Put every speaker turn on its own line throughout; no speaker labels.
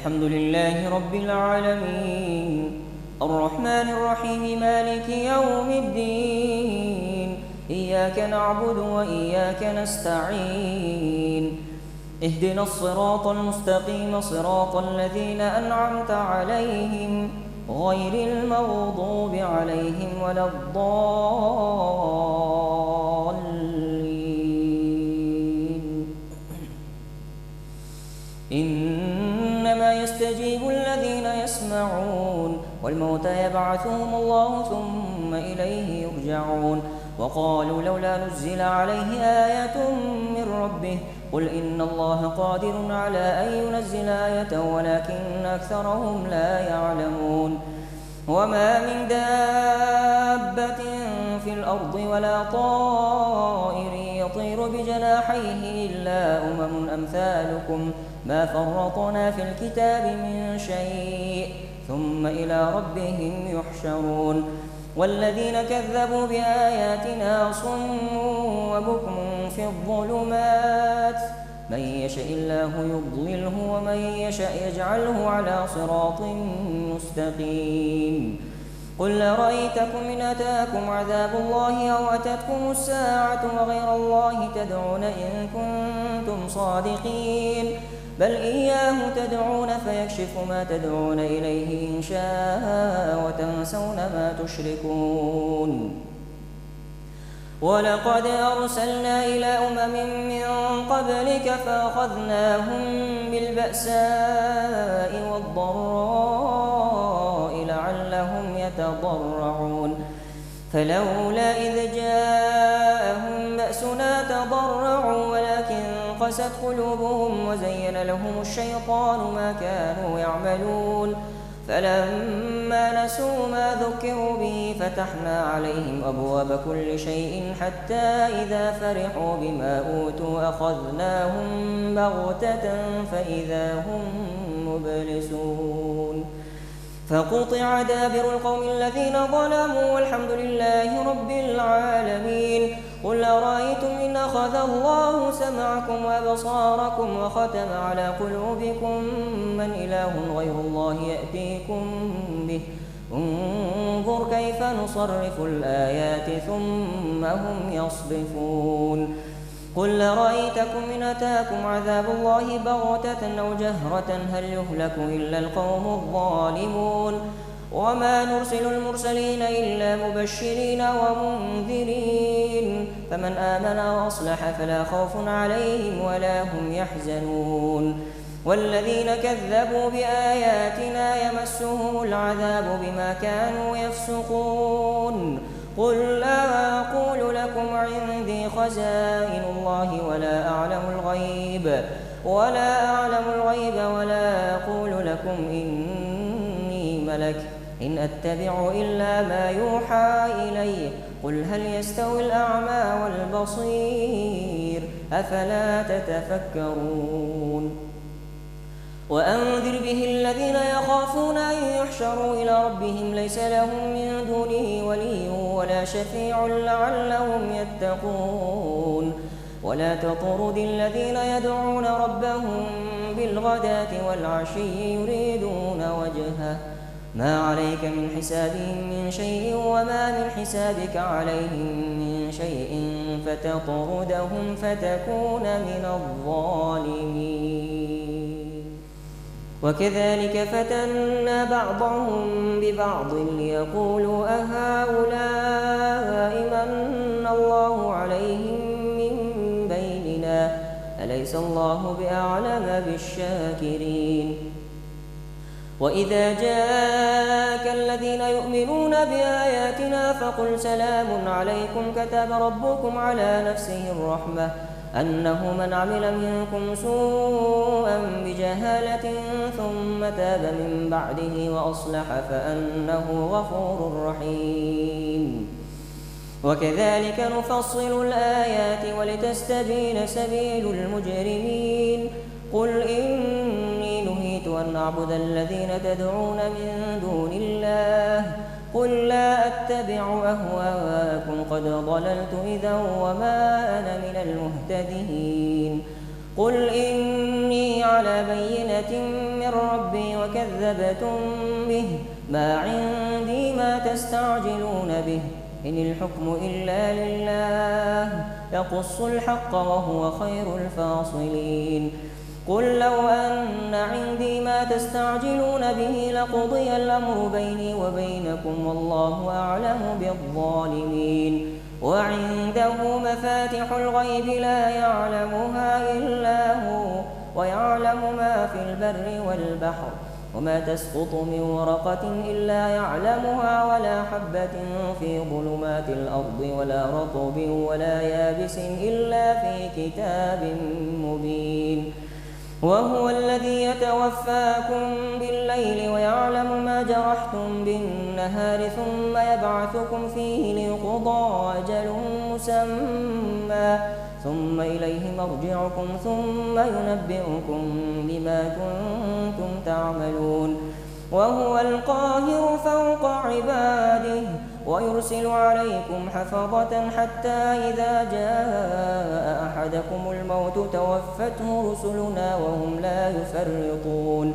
الحمد لله رب العالمين الرحمن الرحيم مالك يوم الدين إياك نعبد وإياك نستعين اهدنا الصراط المستقيم صراط الذين أنعمت عليهم غير المغضوب عليهم ولا الضالين إنما يستجيب الذين يسمعون والموتى يبعثهم الله ثم إليه يرجعون وقالوا لولا نزل عليه آية من ربه قل إن الله قادر على أن ينزل آية ولكن أكثرهم لا يعلمون وما من دابة في الأرض ولا طائر يطير بجناحيه إلا أمثالكم ما فرطنا في الكتاب من شيء ثم إلى ربهم يحشرون والذين كذبوا بآياتنا صم وبكم في الظلمات من يشاء الله يضلله ومن يشاء يجعله على صراط مستقيم قل أرأيتكم إن أتاكم عذاب الله أو أتتكم الساعة وغير الله تدعون إن كنتم صادقين بل إياه تدعون فيكشف ما تدعون إليه إن شاء وتنسون ما تشركون ولقد أرسلنا إلى من قبلك فأخذناهم بالبأساء والضراء لعلهم يتضرعون فلولا إذ جاءهم بأسنا تضرعوا ولكن قست قلوبهم وزين لهم الشيطان ما كانوا يعملون فلما نسوا ما ذكروا به فتحنا عليهم أبواب كل شيء حتى إذا فرحوا بما أوتوا أخذناهم بغتة فإذا هم مبلسون فقطع دابر القوم الذين ظلموا والحمد لله رب العالمين قل أرأيتم إن أخذ الله سمعكم وأبصاركم وختم على قلوبكم من إله غير الله يأتيكم به انظر كيف نصرف الآيات ثم هم يصدفون قل أرأيتكم إن أتاكم عذاب الله بغتة أو جهرة هل يهلك إلا القوم الظالمون وما نرسل المرسلين إلا مبشرين ومنذرين فمن آمن وأصلح فلا خوف عليهم ولا هم يحزنون والذين كذبوا بآياتنا يمسهم العذاب بما كانوا يفسقون قل لا أقول لكم عندي خزائن الله ولا أعلم الغيب ولا أقول لكم إني ملك إن أتبع إلا ما يوحى إلي قل هل يستوي الأعمى والبصير أفلا تتفكرون وأنذر به الذين يخافون أن يحشروا إلى ربهم ليس لهم من دونه ولي ولا شفيع لعلهم يتقون ولا تطرد الذين يدعون ربهم بالغداة والعشي يريدون وجهه ما عليك من حسابهم من شيء وما من حسابك عليهم من شيء فتطردهم فتكون من الظالمين وكذلك فتنا بعضهم ببعض ليقولوا أهؤلاء من الله عليهم من بيننا أليس الله بأعلم بالشاكرين وإذا جاءك الذين يؤمنون بآياتنا فقل سلام عليكم كتب ربكم على نفسه الرحمة أنه من عمل منكم سوءا بجهالة ثم تاب من بعده وأصلح فأنه غفور رحيم وكذلك نفصل الآيات ولتستبين سبيل المجرمين قل إني نهيت أن أعبد الذين تدعون من دون الله قل لا أتبع أهواءكم قد ضللت إذا وما أنا من المهتدين قل إني على بينة من ربي وكذبتم به، ما عندي ما تستعجلون به، إن الحكم إلا لله يقص الحق وهو خير الفاصلين. قل لو أن عندي ما تستعجلون به لقضي الأمر بيني وبينكم والله أعلم بالظالمين. وعنده مفاتح الغيب لا يعلمها إلا هو، ويعلم ما في البر والبحر، وما تسقط من ورقة إلا يعلمها، ولا حبة في ظلمات الأرض ولا رطب ولا يابس إلا في كتاب مبين. وهو الذي يتوفاكم بالليل ويعلم ما جرحتم بالنهار ثم يبعثكم فيه ليقضى أجل مسمى ثم إليه مرجعكم ثم ينبئكم بما كنتم تعملون. وهو القاهر فوق عباده ويرسل عليكم حفظة حتى إذا جاء أحدكم الموت توفته رسلنا وهم لا يفرطون.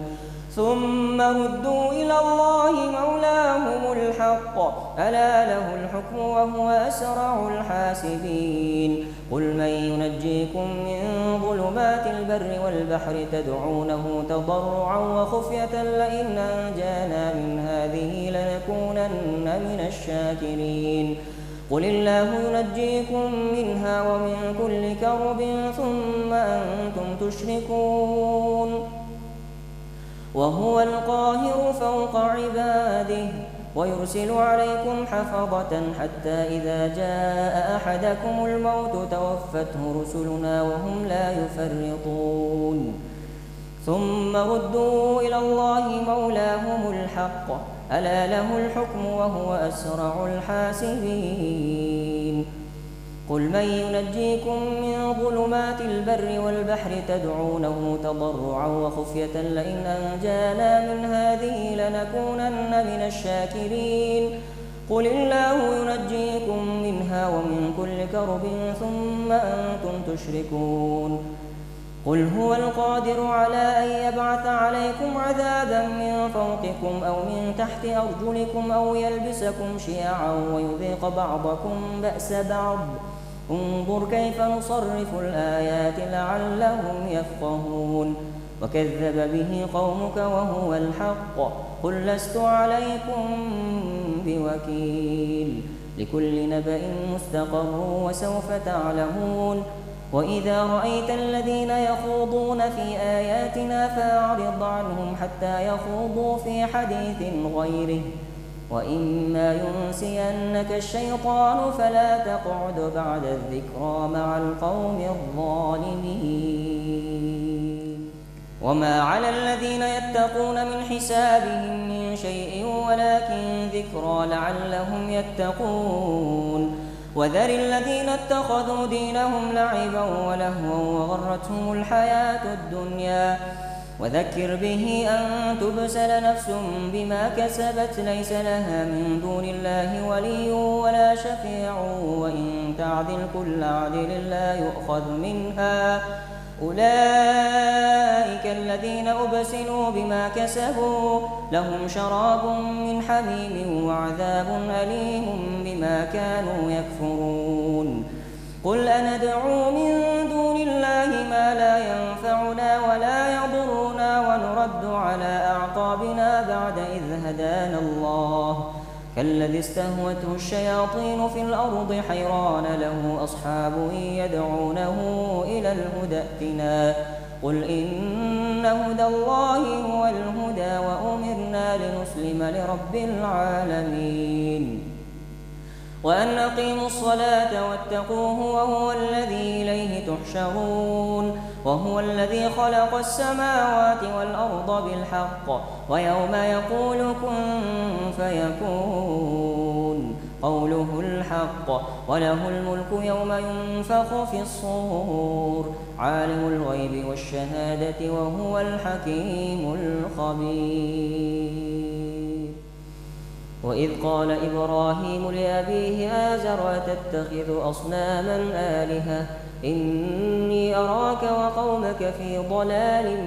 ثم ردوا إلى الله مولاهم الحق ألا له الحكم وهو أسرع الحاسبين. قل من ينجيكم من ظلمات البر والبحر تدعونه تضرعا وخفية لئن أنجانا من هذه لنكونن من الشاكرين. قل الله ينجيكم منها ومن كل كرب ثم أنتم تشركون. وهو القاهر فوق عباده ويرسل عليكم حفظة حتى إذا جاء أحدكم الموت توفته رسلنا وهم لا يفرطون. ثم ردوا إلى الله مولاهم الحق ألا له الحكم وهو أسرع الحاسبين. قل من ينجيكم من ظلمات البر والبحر تدعونه تضرعا وخفية لئن أنجانا من هذه لنكونن من الشاكرين. قل الله ينجيكم منها ومن كل كرب ثم أنتم تشركون. قل هو القادر على أن يبعث عليكم عذابا من فوقكم أو من تحت أرجلكم أو يلبسكم شيعا ويذيق بعضكم بأس بعض. انظر كيف نصرف الآيات لعلهم يفقهون. وكذب به قومك وهو الحق قل لست عليكم بوكيل. لكل نبأ مستقر وسوف تعلمون. وإذا رأيت الذين يخوضون في آياتنا فأعرض عنهم حتى يخوضوا في حديث غيره، وإما ينسينك الشيطان فلا تقعد بعد الذكرى مع القوم الظالمين. وما على الذين يتقون من حسابهم من شيء ولكن ذكرى لعلهم يتقون. وذر الذين اتخذوا دينهم لعبا ولهوا وغرتهم الحياة الدنيا وذكر به أن تبسل نفس بما كسبت ليس لها من دون الله ولي ولا شفيع وإن تعدل كل عدل لا يؤخذ منها. أولئك الذين أبسلوا بما كسبوا لهم شراب من حميم وعذاب أليم بما كانوا يكفرون. قل أندعو من دون الله ما لا ينفعنا ولا يضرنا ونرد على أعقابنا بعد إذ هدانا الله كالذي استهوته الشياطين في الأرض حيران له أصحاب يدعونه إلى الهدى ائتنا. قل إن هدى الله هو الهدى وأمرنا لنسلم لرب العالمين. وأن أقيموا الصلاة واتقوه وهو الذي إليه تحشرون. وهو الذي خلق السماوات والأرض بالحق ويوم يقول كن فيكون قوله الحق وله الملك يوم ينفخ في الصور عالم الغيب والشهادة وهو الحكيم الخبير. وإذ قال إبراهيم لأبيه آزر أتتخذ أصناما آلهة إني أراك وقومك في ضلال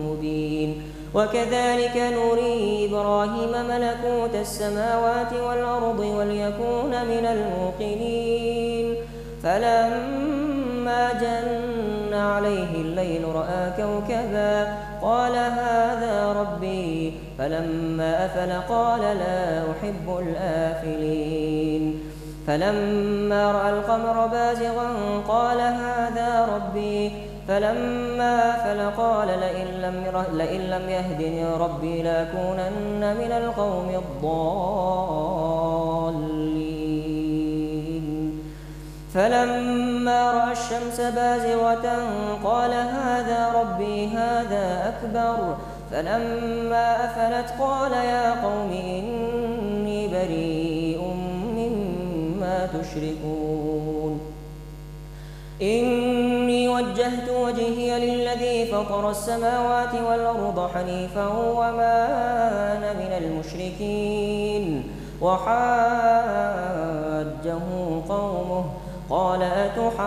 مبين وكذلك نري إبراهيم ملكوت السماوات والأرض وليكون من الموقنين فلما جن عليه الليل رأى كوكبا قال هذا ربي فلما أفل قال لا أحب الآفلين فلما رأى القمر بازغا قال هذا ربي فلما أفل قال لئن لم يهدني ربي لأكونن من القوم الضالين فلما رأى الشمس بازغة قال هذا ربي هذا أكبر فلما أفلت قال يا قوم إني بريء مما تشركون إني وجهت وجهي للذي فطر السماوات والأرض حنيفا وما أنا من المشركين وحاجه قومه قال أتحاجوني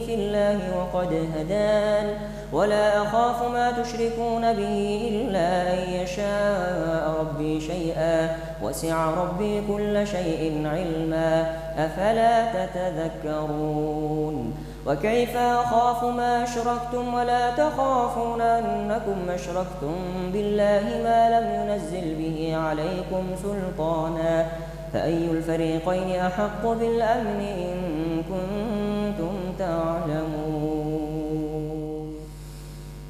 في الله وقد هدان ولا أخاف ما تشركون به إلا أن يشاء ربي شيئا وسع ربي كل شيء علما أفلا تتذكرون وكيف أخاف ما أشركتم ولا تخافون أنكم أشركتم بالله ما لم ينزل به عليكم سلطانا فأي الفريقين أحق بالأمن إن كنتم تعلمون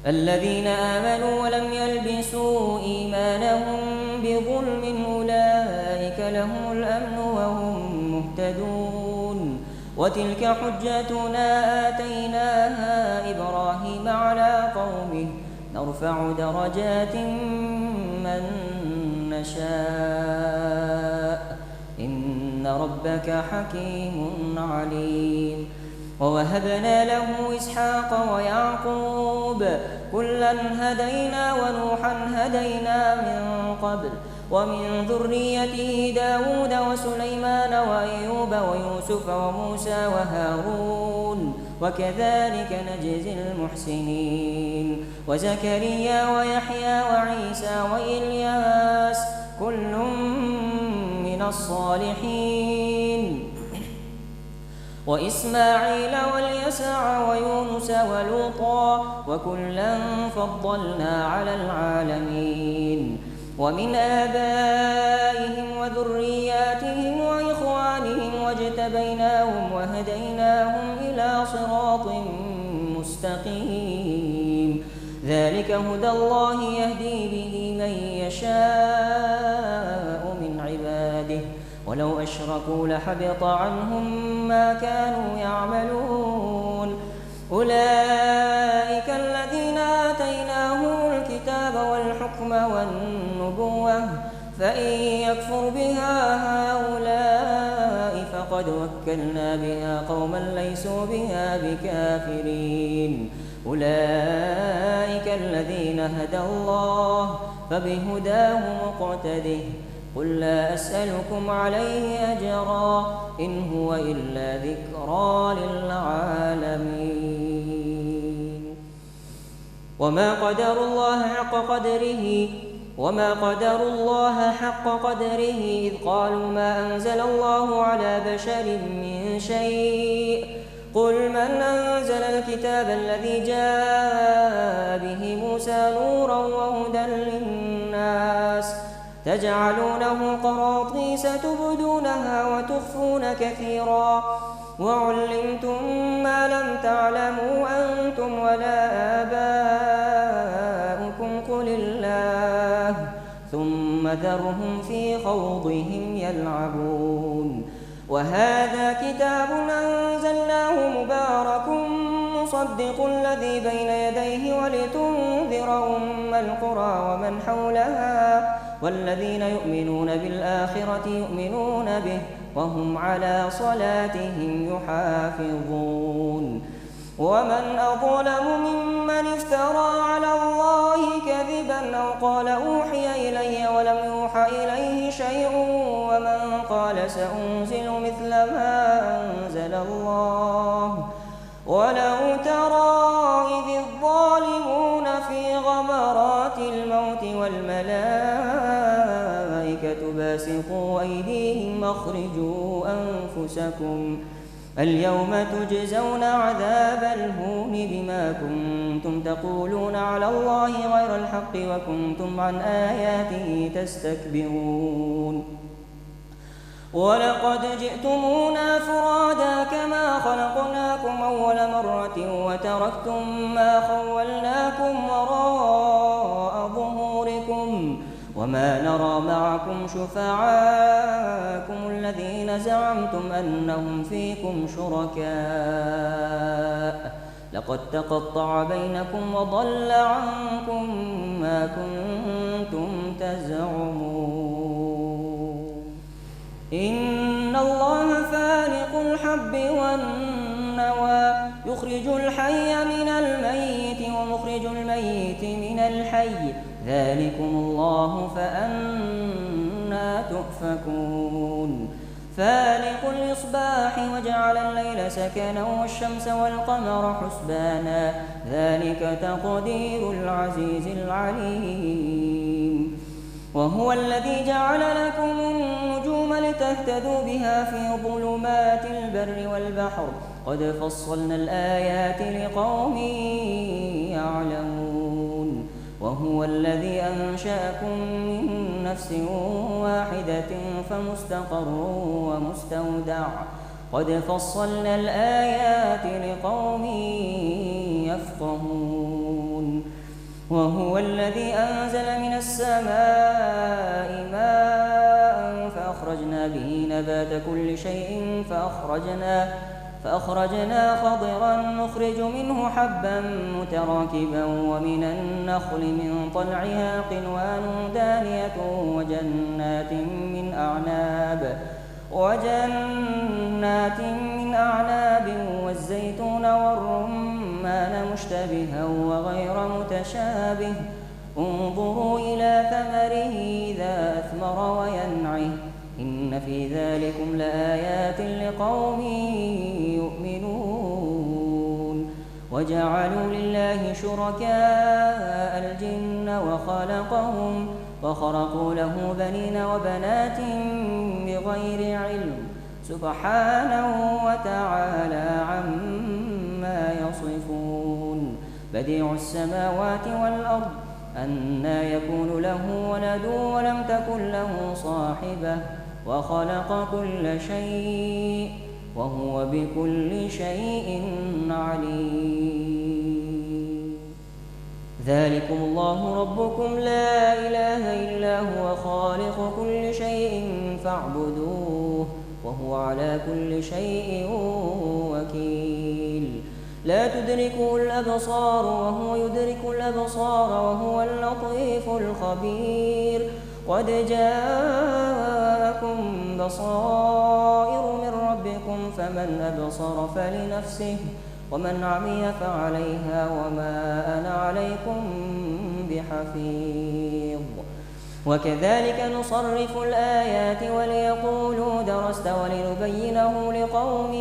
الذين آمنوا ولم يلبسوا إيمانهم بظلم أولئك لهم الأمن وهم مهتدون وتلك حجتنا آتيناها إبراهيم على قومه نرفع درجات من نشاء إن ربك حكيم عليم ووهبنا له إسحاق ويعقوب كلا هدينا ونوحا هدينا من قبل ومن ذريته داود وسليمان وأيوب ويوسف وموسى وهارون وكذلك نجزي المحسنين وزكريا ويحيى وعيسى وإلياس كل من الصالحين وإسماعيل واليسع ويونس ولوطا وكلا فضلنا على العالمين ومن آبائهم وذرياتهم وإخوانهم واجتبيناهم وهديناهم إلى صراط مستقيم ذلك هدى الله يهدي به من يشاء من عباده ولو أشركوا لحبط عنهم ما كانوا يعملون أولئك الذين آتيناهم الكتاب والحكم والنبوة فإن يكفر بها هؤلاء فقد وكلنا بها قوما ليسوا بها بكافرين أولئك الذين هدى الله فبهداه مقتده قل لا أسألكم عليه أجرا إن هو إلا ذكرى للعالمين وما قدروا الله حق قدره إذ قالوا ما أنزل الله على بشر من شيء قل من أنزل الكتاب الذي جاء به موسى نورا وهدى للناس تجعلونه قراطيس تبدونها وتخفون كثيرا وعلمتم ما لم تعلموا أنتم ولا آباؤكم قل الله ثم ذرهم في خوضهم يلعبون وهذا كتاب أنزلناه مبارك مصدق الذي بين يديه ولتنذر أم القرى ومن حولها والذين يؤمنون بالآخرة يؤمنون به وهم على صلاتهم يحافظون ومن أظلم ممن افترى على الله كذبا أو قال أوحي إلي ولم يوحى إليه شيء ومن قال سأنزل مثل ما أنزل الله ولو ترى إذ الظالمون في غمرات الموت والملائكة باسطوا أيديهم أخرجوا أنفسكم اليوم تجزون عذاب الهون بما كنتم تقولون على الله غير الحق وكنتم عن آياته تستكبرون ولقد جئتمونا فرادا كما خلقناكم أول مرة وتركتم ما خولناكم وراء ظهوركم وما نرى معكم شفعاءكم الذين زعمتم أنهم فيكم شركاء لقد تقطع بينكم وضل عنكم ما كنتم تزعمون إن الله فالق الحب والنوى يخرج الحي من الميت ومخرج الميت من الحي ذلكم الله فأنى تؤفكون فالق الإصباح وجعل الليل سكنا والشمس والقمر حسبانا ذلك تقدير العزيز العليم وهو الذي جعل لكم النجوم لتهتدوا بها في ظلمات البر والبحر قد فصلنا الآيات لقوم يعلمون وهو الذي أنشأكم من نفس واحدة فمستقر ومستودع قد فصلنا الآيات لقوم يفقهون وهو الذي أنزل من السماء ماء فأخرجنا به نبات كل شيء فأخرجنا خضرا نخرج منه حبا متراكبا ومن النخل من طلعها قنوان دانية وجنات من أعناب والزيتون والرمان مشتبها وغير متشابه انظروا إلى ثمره إذا أثمر وينعه إن في ذلكم لآيات لقوم يؤمنون وجعلوا لله شركاء الجن وخرقوا له بنين وبنات بغير علم سبحانه وتعالى عما يصفون بديع السماوات والأرض أنى يكون له ولد ولم تكن له صاحبة وخلق كل شيء وهو بكل شيء عليم ذلكم الله ربكم لا إله إلا هو خالق كل شيء فاعبدوه وهو على كل شيء وكيل لا تدركه الأبصار وهو يدرك الأبصار وهو اللطيف الخبير قد جاءكم بصائر من ربكم فمن أبصر فلنفسه ومن عمي فعليها وما أنا عليكم بحفيظ وكذلك نصرف الآيات وليقولوا درست ولنبينه لقوم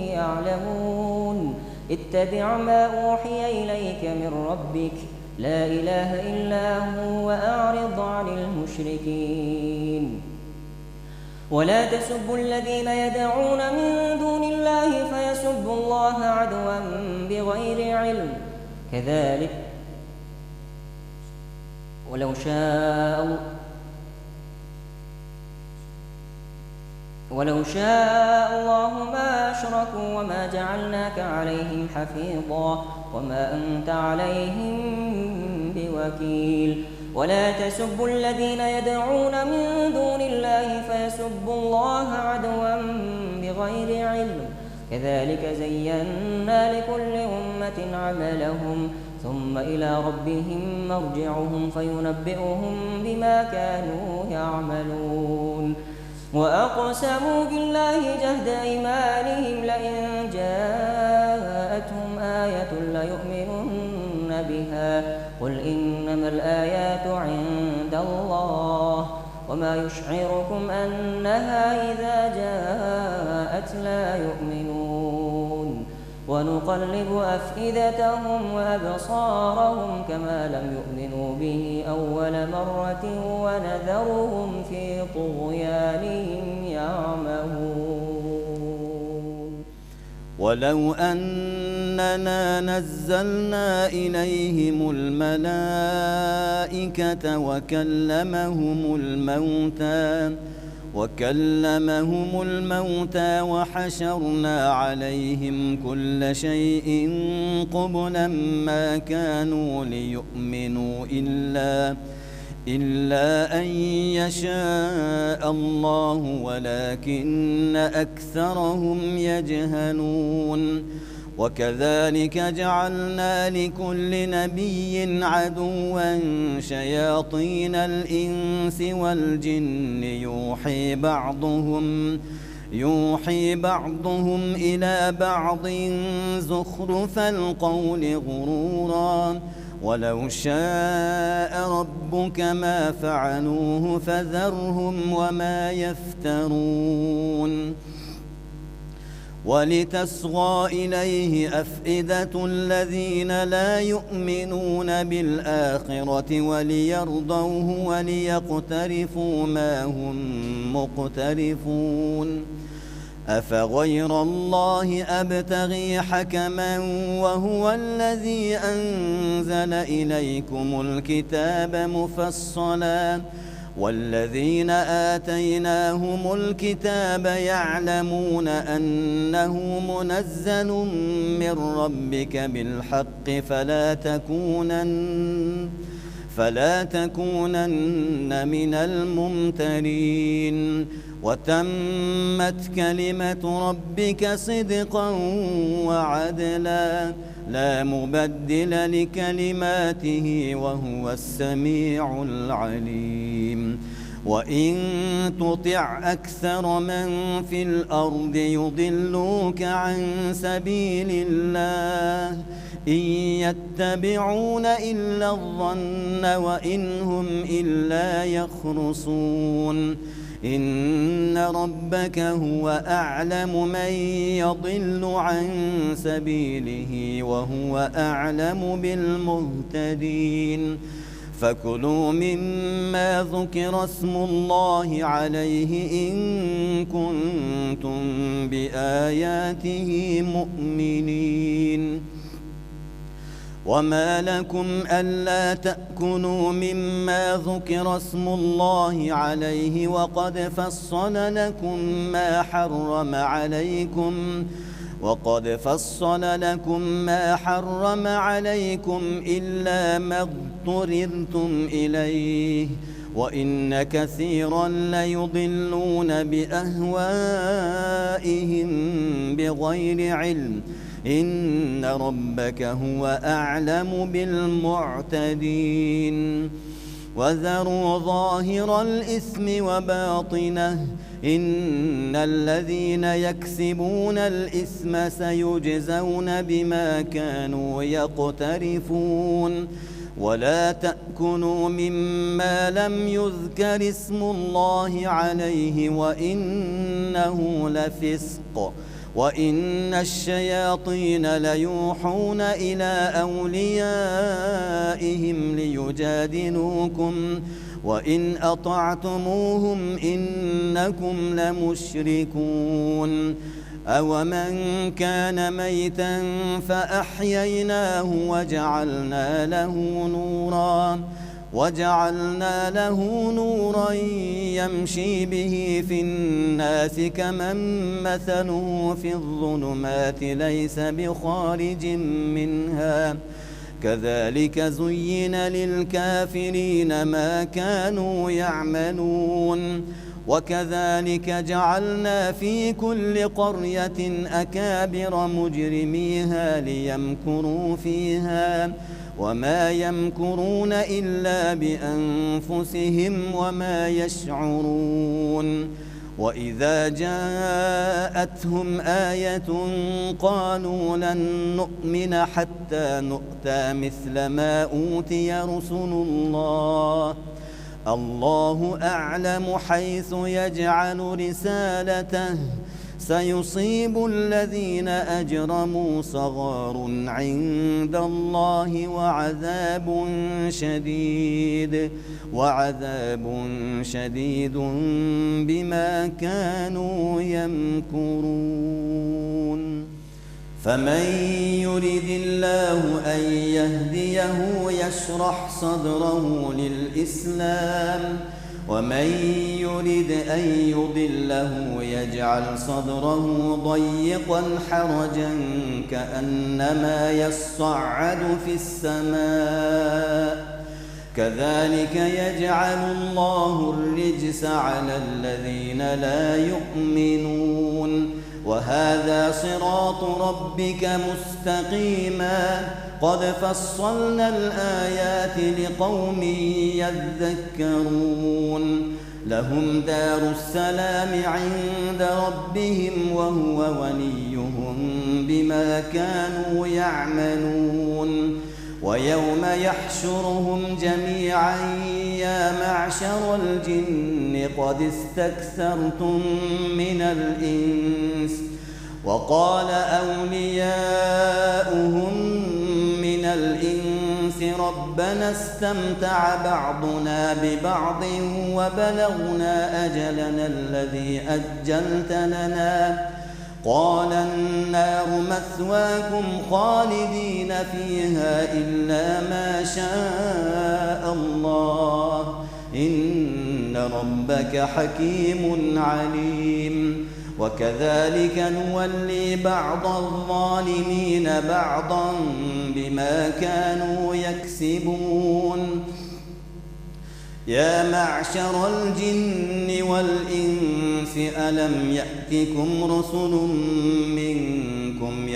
يعلمون اتبع ما أوحي إليك من ربك لا إله إلا هو وأعرض عن المشركين ولا تسبوا الذين يدعون من دون الله فيسبوا الله عدوا بغير علم كذلك ولو شاء الله ما أشركوا وما جعلناك عليهم حفيظا وما أنت عليهم بوكيل ولا تسبوا الذين يدعون من دون الله فيسبوا الله عدوا بغير علم كذلك زينا لكل أمة عملهم ثم إلى ربهم مرجعهم فينبئهم بما كانوا يعملون وأقسموا بالله جهد أيمانهم لئن جاءتهم لا يؤمنن بها قل إنما الآيات عند الله وما يشعركم أنها إذا جاءت لا يؤمنون ونقلب أفئدتهم وأبصارهم كما لم يؤمنوا به أول مرة ونذرهم في طغيانهم يعمهون
ولو أننا نزلنا إليهم الملائكة وكلمهم الموتى وحشرنا عليهم كل شيء قبلا ما كانوا ليؤمنوا إلا أن يشاء الله ولكن أكثرهم يجهلون وكذلك جعلنا لكل نبي عدوا شياطين الإنس والجن يوحي بعضهم إلى بعض زخرف القول غرورا ولو شاء ربك ما فعلوه فذرهم وما يفترون ولتصغى إليه أفئدة الذين لا يؤمنون بالآخرة وليرضوه وليقترفوا ما هم مقترفون أفغير الله أبتغي حكما وهو الذي أنزل إليكم الكتاب مفصلا والذين آتيناهم الكتاب يعلمون أنه منزل من ربك بالحق فلا تكونن من الممترين وتمت كلمة ربك صدقا وعدلا لا مبدل لكلماته وهو السميع العليم وإن تطع أكثر من في الأرض يضلوك عن سبيل الله إن يتبعون إلا الظن وإن هم إلا يخرصون إن ربك هو أعلم من يضل عن سبيله وهو أعلم بالمهتدين فكلوا مما ذكر اسم الله عليه إن كنتم بآياته مؤمنين وما لكم ألا تأكلوا مما ذكر اسم الله عليه وقد فصل لكم ما حرم عليكم إلا ما اضطررتم إليه وإن كثيرا ليضلون بأهوائهم بغير علم إن ربك هو أعلم بالمعتدين وذروا ظاهر الإثم وباطنه إن الذين يكسبون الإثم سيجزون بما كانوا يقترفون ولا تأكلوا مما لم يذكر اسم الله عليه وإنه لفسق وإن الشياطين ليوحون إلى أوليائهم ليجادلوكم وإن أطعتموهم إنكم لمشركون أومن كان ميتا فأحييناه وجعلنا له نورا يمشي به في الناس كمن مثله في الظلمات ليس بخارج منها كذلك زين للكافرين ما كانوا يعملون وكذلك جعلنا في كل قرية أكابر مجرميها ليمكروا فيها وما يمكرون إلا بأنفسهم وما يشعرون وإذا جاءتهم آية قالوا لن نؤمن حتى نؤتى مثل ما أوتي رسل الله الله أعلم حيث يجعل رسالته سيصيب الذين أجرموا صغار عند الله وعذاب شديد بما كانوا يمكرون فمن يرد الله أن يهديه يشرح صدره للإسلام ومن يرد أن يضله يجعل صدره ضيقا حرجا كأنما يصعد في السماء كذلك يجعل الله الرجس على الذين لا يؤمنون وهذا صراط ربك مستقيما قد فصلنا الآيات لقوم يذكرون لهم دار السلام عند ربهم وهو وليهم بما كانوا يعملون ويوم يحشرهم جميعا يا معشر الجن قد استكثرتم من الإنس وقال أولياؤهم من الإنس ربنا استمتع بعضنا ببعض وبلغنا أجلنا الذي أجلت لنا قال النار مثواكم خالدين فيها إلا ما شاء الله إن ربك حكيم عليم وكذلك نولي بعض الظالمين بعضا بما كانوا يكسبون يا معشر الجن والإنس ألم يأتكم رسل منكم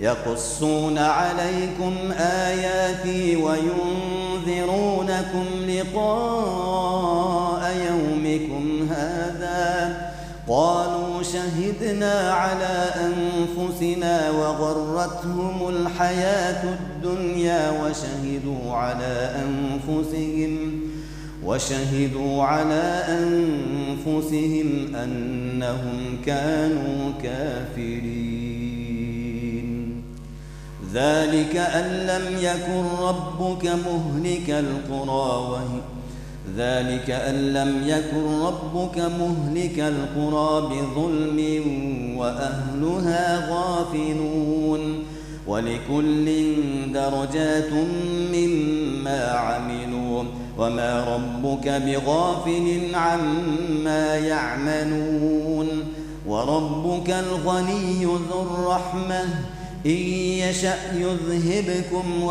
يقصون عليكم آياتي وينذرونكم لقاء يومكم هذا قالوا شهدنا على أنفسنا وغرتهم الحياة الدنيا وشهدوا على أنفسهم أنهم كانوا كافرين ذلك أن لم يكن ربك مهلك القرى بظلم وأهلها غافلون ولكل درجات مما عملوا وما ربك بغافل عما يعملون وربك الغني ذو الرحمة إن يشأ يذهبكم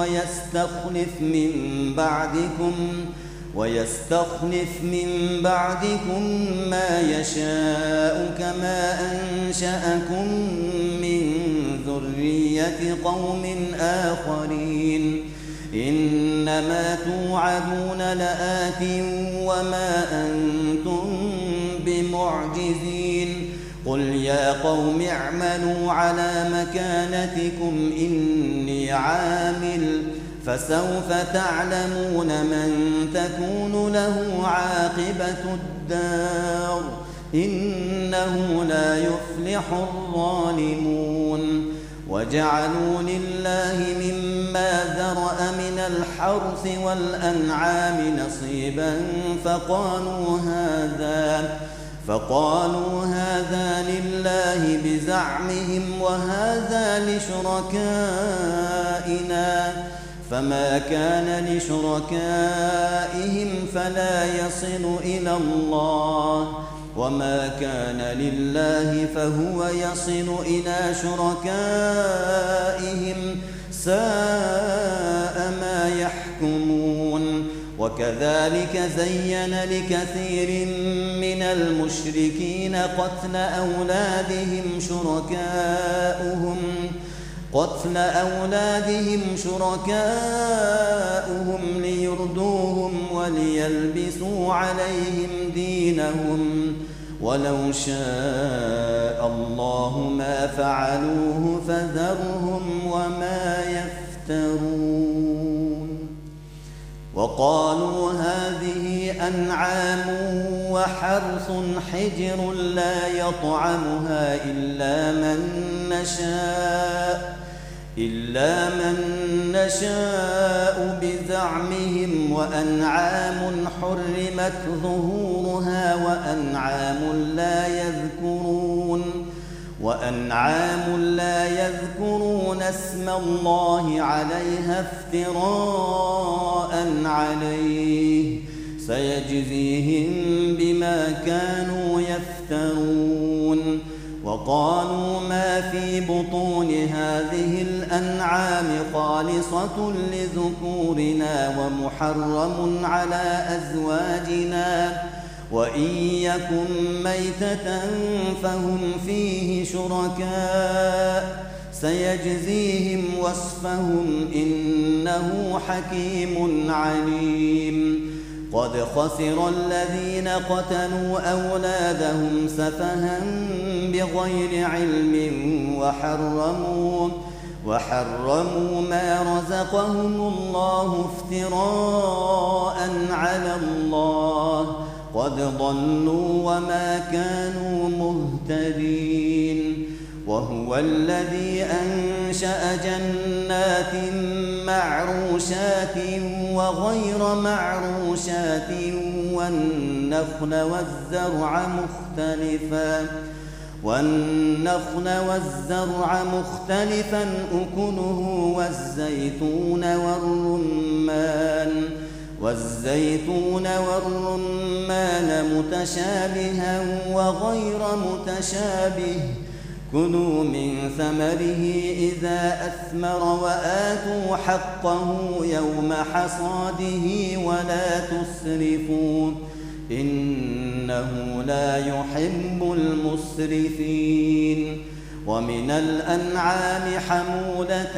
ويستخلف من بعدكم ما يشاء كما أنشأكم من ذرية قوم آخرين إنما توعدون لآت وما أنتم بمعجزين قل يا قوم اعملوا على مكانتكم إني عامل فسوف تعلمون من تكون له عاقبة الدار إنه لا يفلح الظالمون وجعلوا لله مما ذرأ من الحرث والأنعام نصيبا فقالوا هذا لله بزعمهم وهذا لشركائنا فما كان لشركائهم فلا يصل إلى الله وما كان لله فهو يصل إلى شركائهم ساء ما يحكمون وكذلك زين لكثير من المشركين قتل أولادهم شركاؤهم ليردوهم وليلبسوا عليهم دينهم ولو شاء الله ما فعلوه فذرهم وما يفترون. وقالوا هذه أنعام وحرث حجر لا يطعمها إلا من نشاء بزعمهم وأنعام حرمت ظهورها وأنعام لا يذكرون اسم الله عليها افتراء عليه سيجزيهم بما كانوا يفترون. وقالوا ما في بطون هذه الأنعام خالصة لذكورنا ومحرم على أزواجنا وإن يكن ميتة فهم فيه شركاء سيجزيهم وصفهم إنه حكيم عليم. قد خسر الذين قتلوا أولادهم سفها بغير علم وحرموا ما رزقهم الله افتراء على الله قد ضلوا وما كانوا مهتدين. وهو الذي أنشأ جنات معروشات وغير معروشات والنخل والزرع مختلفا أكله والزيتون والرمان متشابها وغير متشابه كلوا من ثمره إذا أثمر وآتوا حقه يوم حصاده ولا تسرفوا إنه لا يحب المسرفين. ومن الأنعام حمولة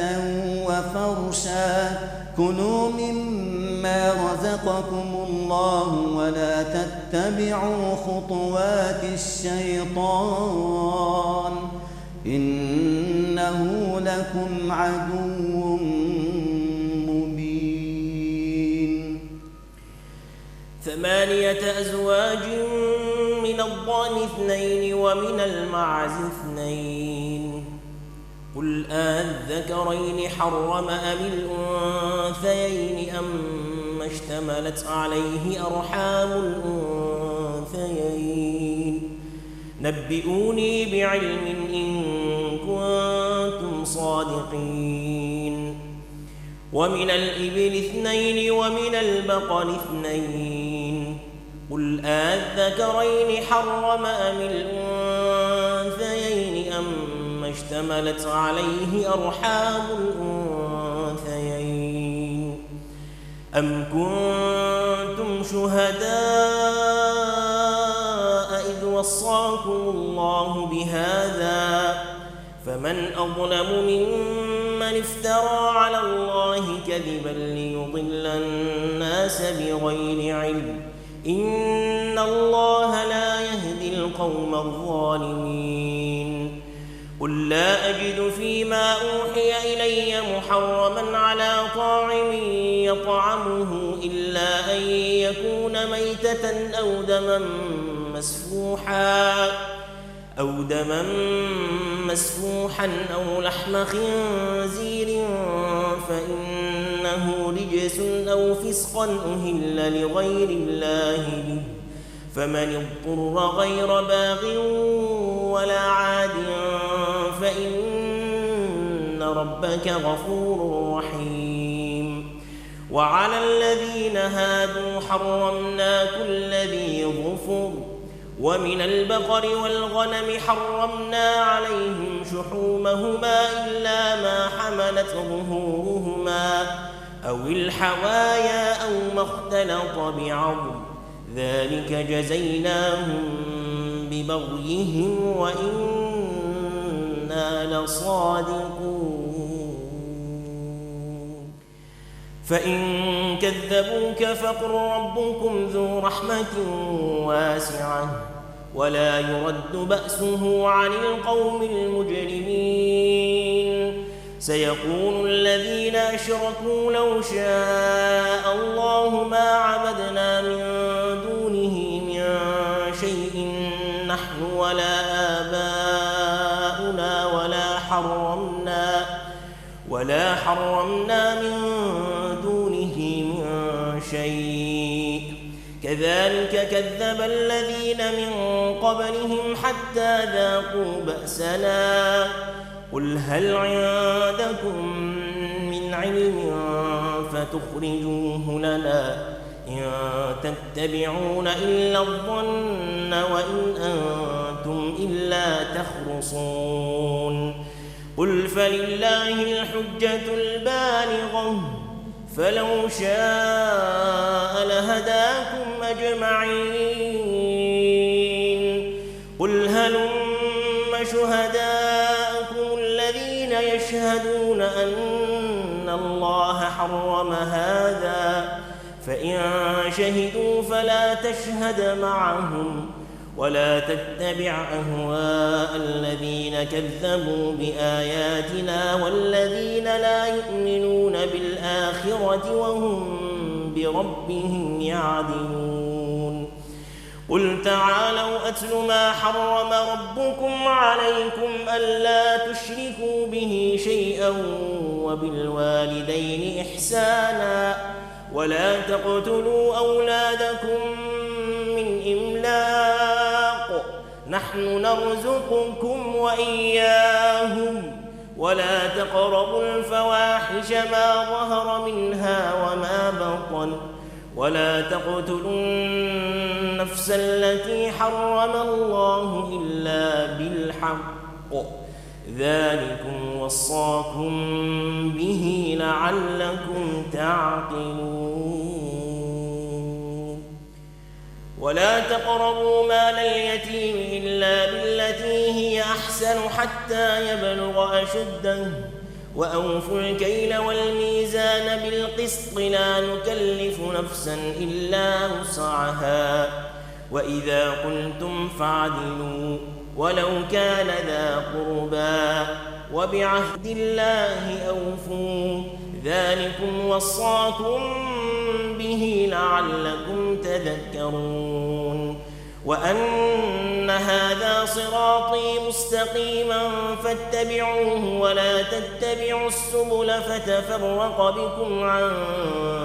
وفرشا كلوا مما رزقكم الله ولا تتبعوا خطوات الشيطان إنه لكم عدو مبين.
8 أزواج من الضأن 2 ومن المعز 2 قل أذكرين حرم أم الأنثيين أم اشتملت عليه أرحام الأنثيين نبئوني بعلم إن كنتم صادقين. ومن الإبل 2 ومن البقر 2 قل أذكرين حرم أم الأنثيين أم اشتملت عليه أرحام الأنثيين أم كنتم شهداء إذ وصاكم الله بهذا فمن أظلم ممن افترى على الله كذبا ليضل الناس بغير علم إن الله لا يهدي القوم الظالمين. قل لا أجد فيما أوحي إلي محرما على طاعم يطعمه إلا أن يكون ميتة أو دما مسفوحا أو لحم خنزير فإنه رجس أو فسقا أهل لغير الله به فمن اضطر غير باغ ولا عاد فإن ربك غفور رحيم. وعلى الذين هادوا حرمنا كل ذي ظفر ومن البقر والغنم حرمنا عليهم شحومهما إلا ما حملت ظهورهما أو الحوايا أو ما اختلط بعظم ذلك جزيناهم ببغيهم وإنا لصادقون. فإن كذبوك فقل ربكم ذو رحمة واسعة ولا يرد بأسه عن القوم المجرمين. سيقول الذين أشركوا لو شاء الله ما عبدنا من دونه من شيء نحن ولا آباؤنا ولا حرمنا من دونه من شيء كذلك كذب الذين من قبلهم حتى ذاقوا بأسنا قل هل عندكم من علم فتخرجوه لنا إن تتبعون إلا الظن وإن أنتم إلا تخرصون قل فلله الحجة البالغة فلو شاء لهداكم أجمعين قل هلم شهداءكم الذين يشهدون أن الله حرم هذا فإن شهدوا فلا تشهد معهم ولا تتبع أهواء الذين كذبوا بآياتنا والذين لا يؤمنون بالآخرة وهم بربهم يعدلون قل تعالوا أتل ما حرم ربكم عليكم ألا تشركوا به شيئا وبالوالدين إحسانا ولا تقتلوا أولادكم من إملاق نحن نرزقكم وإياهم ولا تقربوا الفواحش ما ظهر منها وما بطن ولا تقتلوا النفس التي حرم الله إلا بالحق ذلكم وصاكم به لعلكم تعقلون ولا تقربوا مال اليتيم إلا بالتي هي أحسن حتى يبلغ أشده وأوفوا الكيل والميزان بالقسط لا نكلف نفسا إلا وسعها وإذا قلتم فاعدلوا ولو كان ذا قربى وبعهد الله أوفوا ذلكم وصاكم به لعلكم تذكرون وأن هذا صراطي مستقيما فاتبعوه ولا تتبعوا السبل فتفرق بكم عن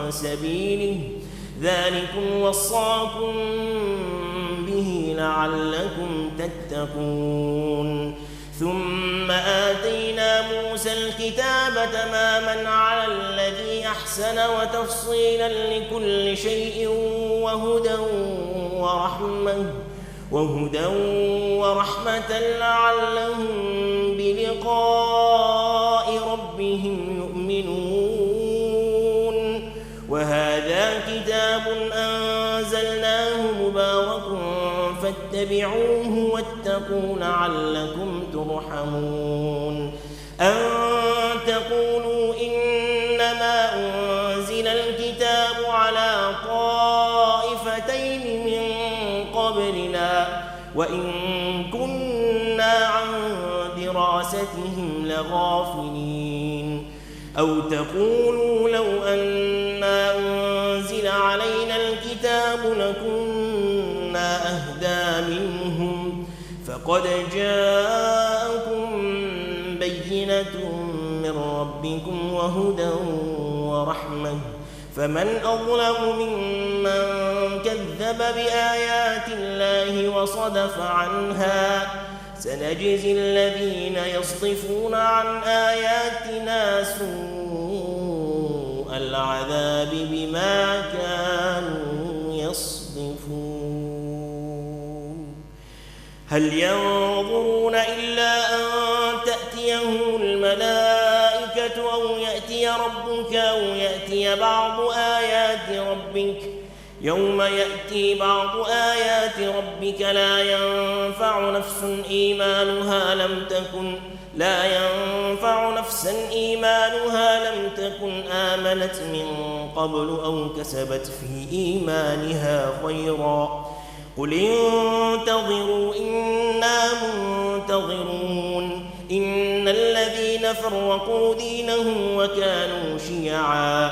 سبيله ذلكم وصاكم به لعلكم تتقون ثم آتينا موسى الكتاب تماما على الذي أحسن وتفصيلا لكل شيء وهدى ورحمة لعلهم بلقاء ربهم يؤمنون وهذا كتاب أنزلناه مبارك فاتبعوه واتقوا لعلكم ترحمون أن تقولوا إنما أنزل الكتاب على طائفتين من قبلنا وإن كنا عن دراستهم لغافلين أو تقولوا لو أنا أنزل علينا الكتاب لكنا أهدى منهم فقد جاءكم بينة من ربكم وهدى ورحمة فمن أظلم ممن كذب بآيات الله وصدف عنها سنجزي الذين يصدفون عن آياتنا سوء العذاب بما كانوا يصدفون هل ينظرون إلا أن تأتيهم الملائكة أو يأتي ربك أو يأتي بعض آيات ربك يوم يأتي بعض آيات ربك لا ينفع نفس إيمانها لا ينفع نفسا إيمانها لم تكن آمنت من قبل أو كسبت في إيمانها خيرا قل انتظروا إنا منتظرون إن الذين فرقوا دينهم وكانوا شيعا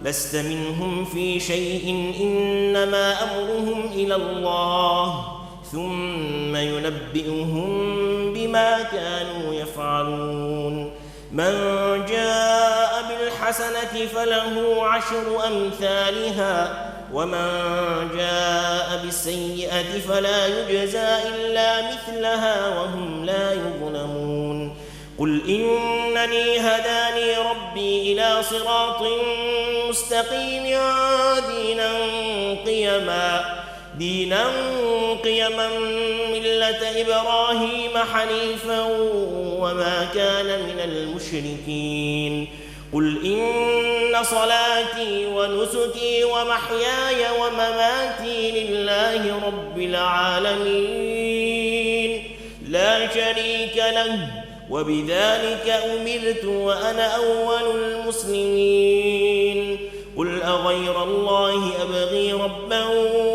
لست منهم في شيء إنما أمرهم إلى الله ثم ينبئهم بما كانوا يفعلون من جاء بالحسنة فله 10 أمثالها ومن جاء بالسيئة فلا يجزى إلا مثلها وهم لا يظلمون قل إنني هداني ربي إلى صراط مستقيم دينا قيما ملة إبراهيم حنيفا وما كان من المشركين قل إن صلاتي ونسكي ومحياي ومماتي لله رب العالمين لا شريك له وبذلك أمرت وأنا أول المسلمين قل أغير الله أبغي ربا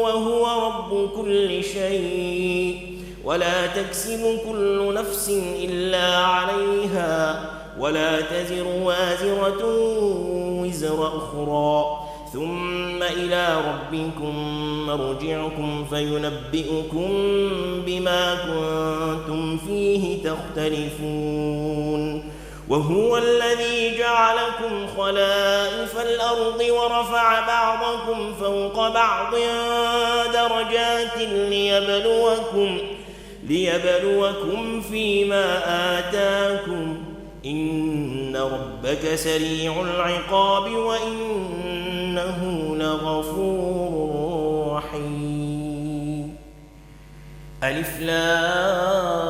وهو رب كل شيء ولا تكسب كل نفس إلا عليها ولا تزر وازرة وزر أخرى ثم إلى ربكم مرجعكم فينبئكم بما كنتم فيه تختلفون وهو الذي جعلكم خلائف الأرض ورفع بعضكم فوق بعض درجات ليبلوكم فيما آتاكم إن ربك سريع العقاب وإنه لغفور رحيم ألف لام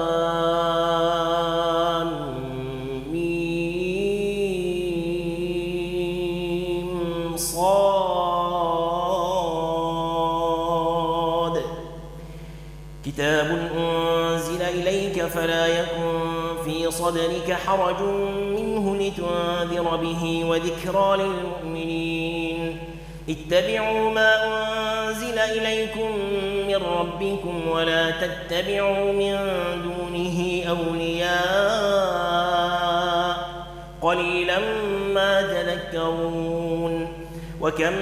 ميم صاد كتاب أنزل إليك فلا يكن في صدرك حرج منه لتنذر به وذكرى للمؤمنين اتبعوا ما أنزل إليكم من ربكم ولا تتبعوا من دونه أولياء قليلا ما تذكرون وكم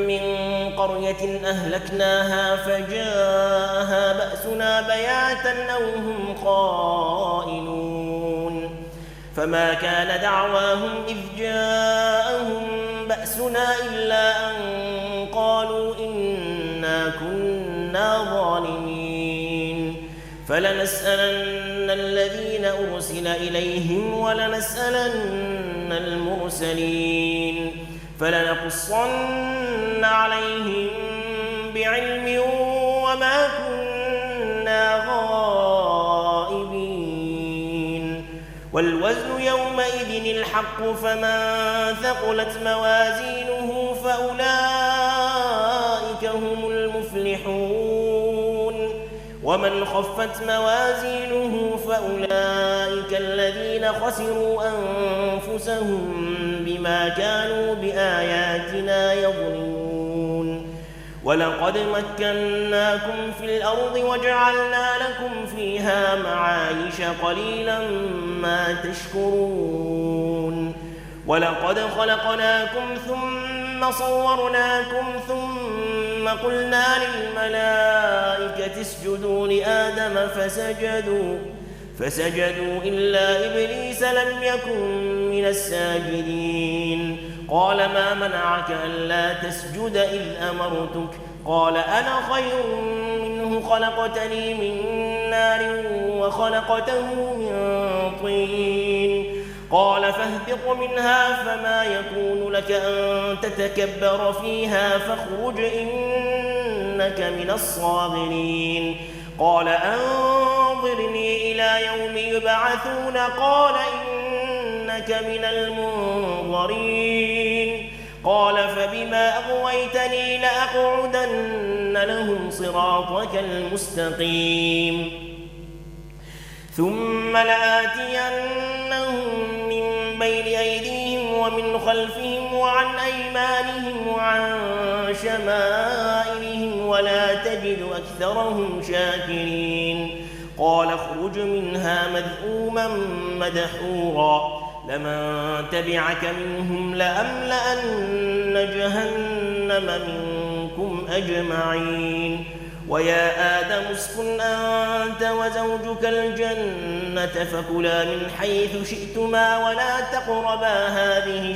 من قرية أهلكناها فجاءها بأسنا بياتا أو هم قائلون فما كان دعواهم إذ جاءهم بأسنا إلا أن قالوا إنا كنا ظالمين فلنسألن الذين أرسل إليهم ولنسألن المرسلين فلنقصن عليهم بعلم وما كنا غائبين والوزن يومئذ الحق فمن ثقلت موازينه فأولئك هم المفلحون ومن خفت موازينه فأولئك الذين خسروا أنفسهم بما كانوا بآياتنا يظلمون ولقد مكناكم في الأرض وجعلنا لكم فيها معايش قليلا ما تشكرون ولقد خلقناكم ثم صورناكم ثم قلنا للملائكة اسجدوا لآدم فسجدوا إلا إبليس لم يكن من الساجدين قال ما منعك ألا تسجد إذ أمرتك قال أنا خير منه خلقتني من نار وخلقته من طين قال فاهبط منها فما يكون لك أن تتكبر فيها فاخرج إنك من الصاغرين قال أنظرني إلى يوم يبعثون قال إنك من المنظرين قال فبما أغويتني لأقعدن لهم صراطك المستقيم ثم لآتينهم من بين أيديهم ومن خلفهم وعن أيمانهم وعن شمائلهم ولا تجد أكثرهم شاكرين قال اخرج منها مذءوما مدحورا لمن تبعك منهم لأملأن جهنم منكم أجمعين ويا آدم اسكن أنت وزوجك الجنة فكلا من حيث شئتما ولا تقربا هذه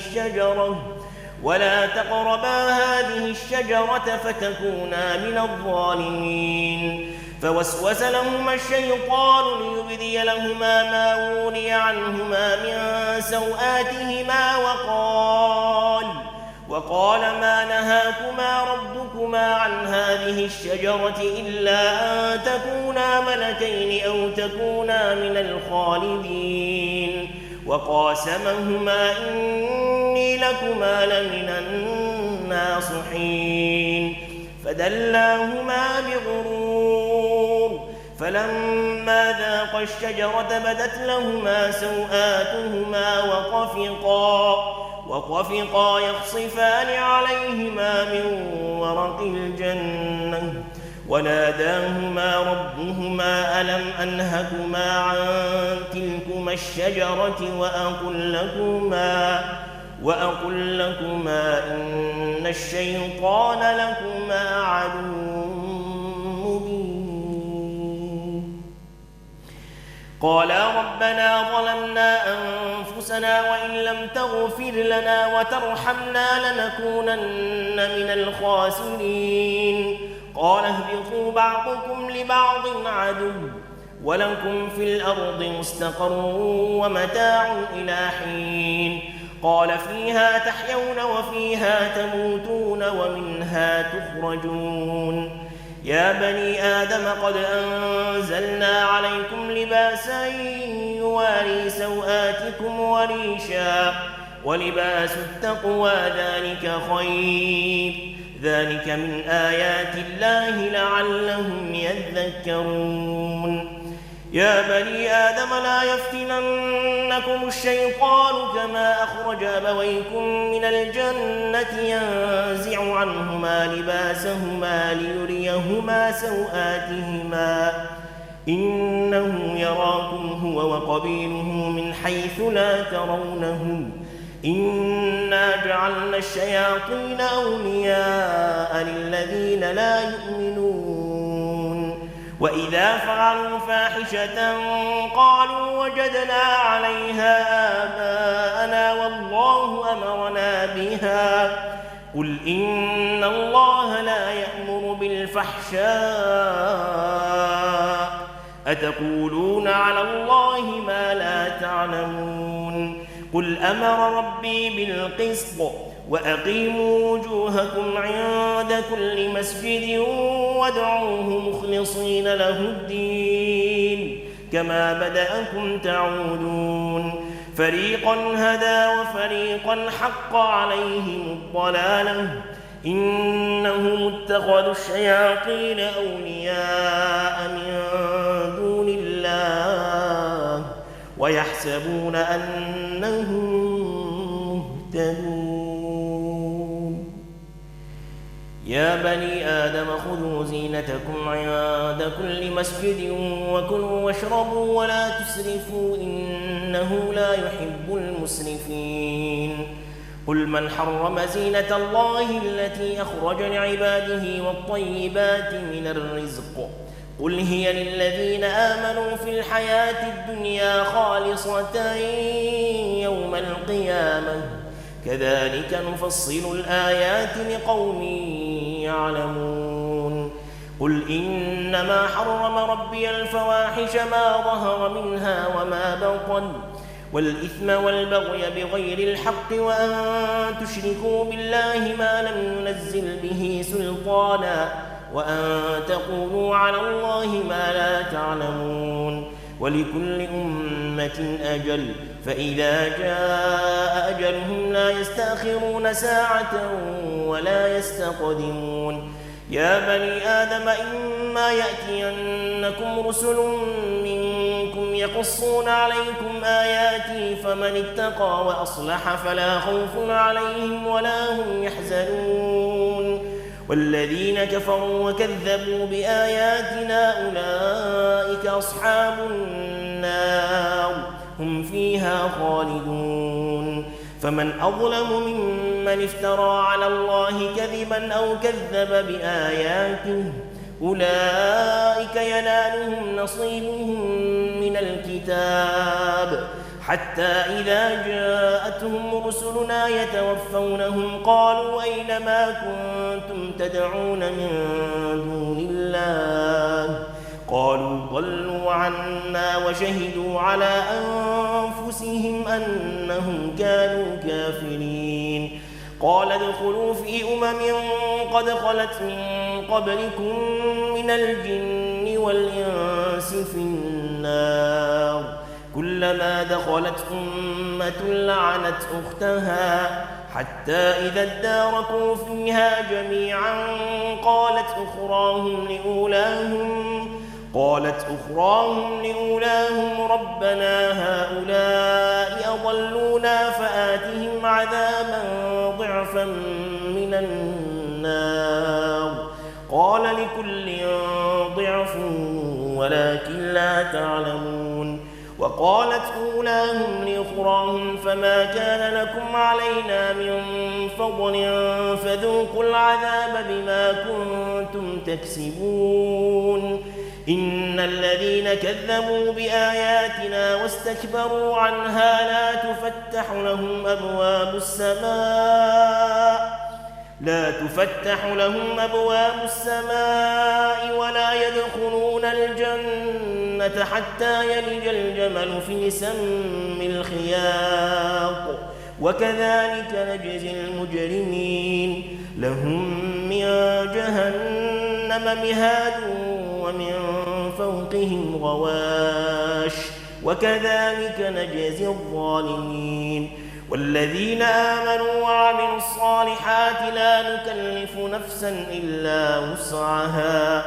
الشجرة فتكونا من الظالمين فوسوس لهما الشيطان ليبدي لهما ما وري عنهما من سوآتهما وقال ما نهاكما ربكما عن هذه الشجرة إلا أن تكونا ملكين أو تكونا من الخالدين وقاسمهما إني لكما لمن الناصحين فدلاهما بغرور فلما ذاقا الشجرة بدت لهما سوآتهما وطفقا يخصفان عليهما من ورق الجنة وناداهما ربهما ألم أنهكما عن تلكما الشجرة وأقل لكما إن الشيطان لكما عدو مبين قالا ربنا ظلمنا أنفسنا وإن لم تغفر لنا وترحمنا لنكونن من الخاسرين قال اهبطوا بعضكم لبعض عدو ولكم في الأرض مستقر ومتاع إلى حين قال فيها تحيون وفيها تموتون ومنها تخرجون يا بني آدم قد أنزلنا عليكم لباسا يواري سوآتكم وريشا ولباس التقوى ذلك خير ذلك من آيات الله لعلهم يذكرون يا بني آدم لا يفتننكم الشيطان كما أخرج أبويكم من الجنة ينزع عنهما لباسهما ليريهما سوآتهما إنه يراكم هو وقبيله من حيث لا ترونهم إنا جعلنا الشياطين أولياء للذين لا يؤمنون وإذا فعلوا فاحشة قالوا وجدنا عليها آباءنا والله أمرنا بها قل إن الله لا يأمر بالفحشاء أتقولون على الله ما لا تعلمون قل أمر ربي بالقسط وأقيموا وجوهكم عند كل مسجد وادعوه مخلصين له الدين كما بدأكم تعودون فريقا هدى وفريقا حق عليهم الضلالة إنهم اتخذوا الشياطين أولياء من دون الله ويحسبون أنهم مهتدون يا بني آدم خذوا زينتكم عند كل مسجد وكلوا واشربوا ولا تسرفوا إنه لا يحب المسرفين قل من حرم زينة الله التي أخرج لعباده والطيبات من الرزق قل هي للذين آمنوا في الحياة الدنيا خالصة يوم القيامة كذلك نفصل الآيات لقوم يعلمون قل إنما حرم ربي الفواحش ما ظهر منها وما بطن والإثم والبغي بغير الحق وأن تشركوا بالله ما لم ينزل به سلطانا وأن تقولوا على الله ما لا تعلمون ولكل أمة أجل فإذا جاء أجلهم لا يستأخرون ساعة ولا يستقدمون يا بني آدم إما يأتينكم رسل منكم يقصون عليكم آياتي فمن اتقى وأصلح فلا خوف عليهم ولا هم يحزنون والذين كفروا وكذبوا بآياتنا أولئك أصحاب النار هم فيها خالدون فمن أظلم ممن افترى على الله كذبا أو كذب بآياته أولئك ينالهم نصيبهم من الكتاب حتى إذا جاءتهم رسلنا يتوفونهم قالوا أين ما كنتم تدعون من دون الله قالوا ضلوا عنا وشهدوا على أنفسهم أنهم كانوا كافرين قال ادخلوا في قد خلت من قبلكم من الجن والإنس في النار كلما دخلت أمة لعنت أختها حتى إذا اداركوا فيها جميعا قالت أخراهم لأولاهم ربنا هؤلاء أضلونا فآتهم عذابا ضعفا من النار قال لكل ضعف ولكن لا تعلمون وقالت أولاهم لأخراهم فما كان لكم علينا من فضل فذوقوا العذاب بما كنتم تكسبون إن الذين كذبوا بآياتنا واستكبروا عنها لا تفتح لهم أبواب السماء ولا يدخلون الجنة حتى يلج الجمل في سم الخياط وكذلك نجزي المجرمين لهم من جهنم مهاد ومن فوقهم غواش وكذلك نجزي الظالمين والذين آمنوا وعملوا الصالحات لا نكلف نفسا إلا وسعها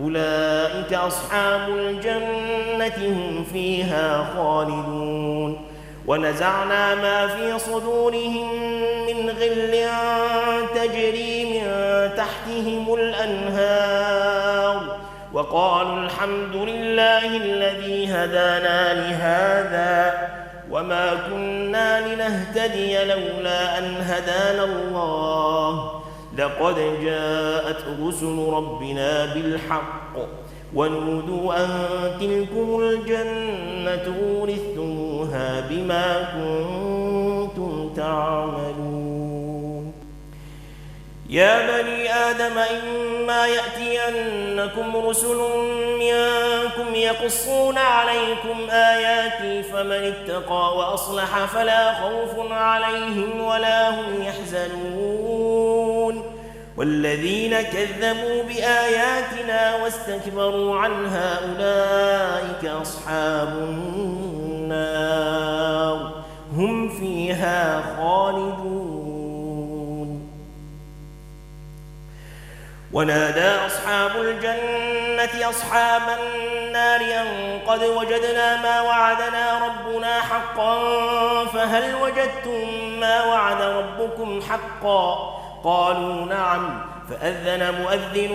أولئك أصحاب الجنة هم فيها خالدون ونزعنا ما في صدورهم من غل تجري من تحتهم الأنهار وقالوا الحمد لله الذي هدانا لهذا وما كنا لنهتدي لولا أن هدانا الله لقد جاءت رسل ربنا بالحق ونودوا أن تلكم الجنة أورثتموها بما كنتم تعملون يا بني آدم إما يأتينكم رسل منكم يقصون عليكم آياتي فمن اتقى وأصلح فلا خوف عليهم ولا هم يحزنون والذين كذبوا بآياتنا واستكبروا عنها أولئك أصحاب النار هم فيها خالدون ونادى أصحاب الجنة أصحاب النار أن قد وجدنا ما وعدنا ربنا حقا فهل وجدتم ما وعد ربكم حقا قالوا نعم فأذن مؤذن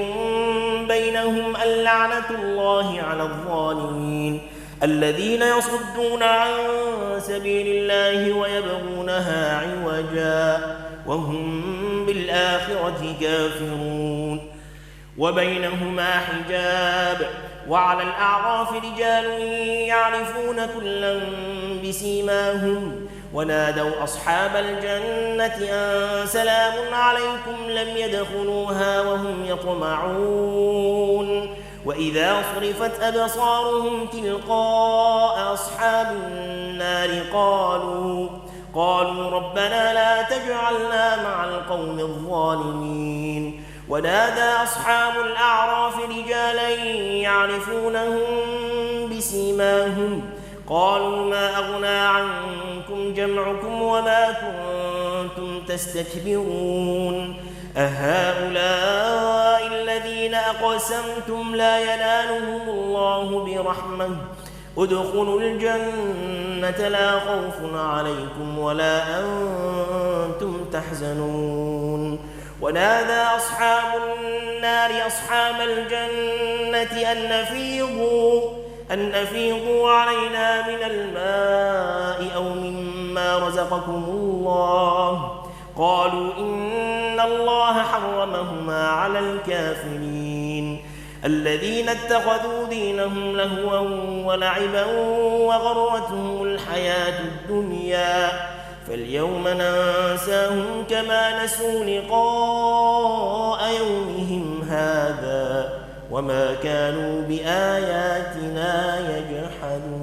بينهم اللعنة الله على الظالمين الذين يصدون عن سبيل الله ويبغونها عوجا وهم بالآخرة كافرون وبينهما حجاب وعلى الأعراف رجال يعرفون كلا بسيماهم ونادوا أصحاب الجنة أن سلام عليكم لم يدخلوها وهم يطمعون وإذا صرفت أبصارهم تلقاء أصحاب النار قالوا ربنا لا تجعلنا مع القوم الظالمين ونادى أصحاب الأعراف رجالا يعرفونهم بسيماهم قالوا ما أغنى عنكم جمعكم وما كنتم تستكبرون أهؤلاء الذين أقسمتم لا ينالهم الله برحمة ادخلوا الجنة لا خوف عليكم ولا أنتم تحزنون ونادى أصحاب النار أصحاب الجنة أن أفيضوا علينا من الماء أو مما رزقكم الله قالوا إن الله حرمهما على الكافرين الذين اتخذوا دينهم لهوا ولعبا وغرتهم الحياة الدنيا فاليوم ننساهم كما نسوا لقاء يومهم هذا وما كانوا بآياتنا يجحدون